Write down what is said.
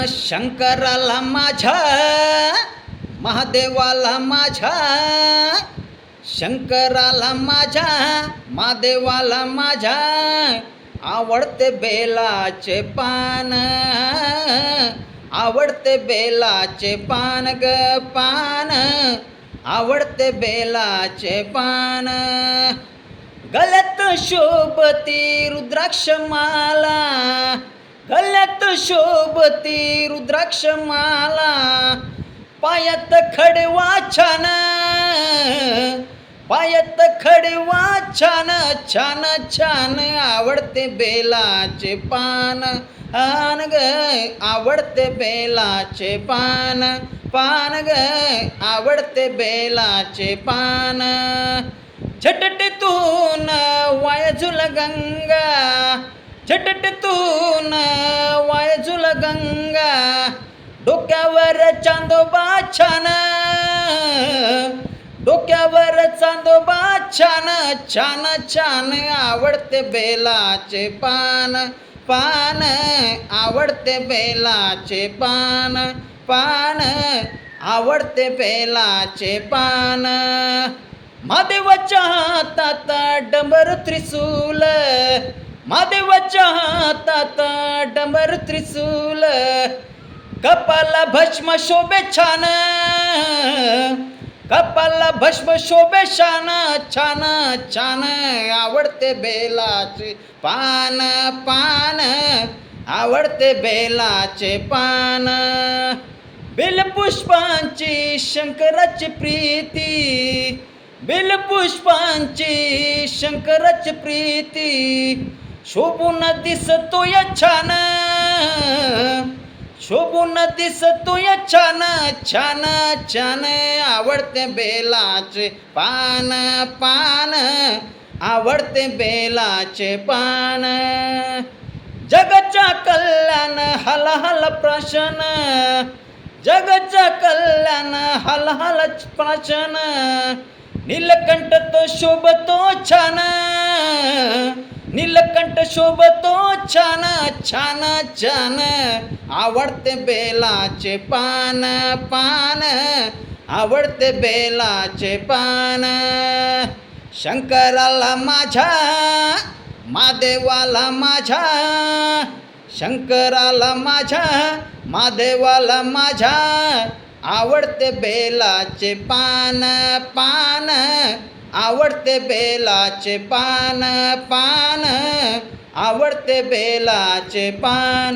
शंकराला माझ्या, महादेवाला माझ्या, शंकराला माझ्या, महादेवाला माझ्या आवडते बेलाचे पान, आवडते बेलाचे पान ग पान, आवडते बेलाचे पान. गळ्यात शोभती रुद्राक्ष माला, गळ्यात शोभती रुद्राक्ष माला, पायात खडवा छान, पायात खडवा छान छान छान, आवडते बेलाचे पान आन ग, आवडते बेलाचे पान पान ग, आवडते बेलाचे पान. झटटतून वायझुल गंगा, झटटतून वायझुल गंगा, डोक्यावर चांदोबा छान, डोक्यावर चांदोबा छान छान छान, आवडते बेलाचे पान पान, आवडते बेलाचे पान पान, आवडते बेलाचे पान. महादेवाच्या हातात डंबर त्रिशूल, महादेवाच्या हातात डंबर त्रिशूल, कपाला भस्म शोभे छान, कपाला भस्म शोभे शान छान छान, आवडते बेलाचे पान पान, आवडते बेलाचे पान. बेलपुष्पांची शंकराची प्रीती, बेलपुष्पांची शंकराची प्रीती, शोभून दिसतोय छान, शोभून दिसतोय छान छान छान, आवडते बेलाचे पान पान, आवडते बेलाचे पान. जगाच्या कल्याण हल हल प्राशन, जगाच्या कल्याण हल हल प्राशन, नीलकंठ तो शोभतो छान, नीलकंठ शोभतो छान छान छान, आवडते बेलाचे पान पान, आवडते बेलाचे पान. शंकराला माझ्या, महादेवाला माझ्या, शंकराला माझ्या, महादेवाला माझ्या आवडते बेलाचे पान पान, आवडते बेलाचे पान पान, आवडते बेलाचे पान.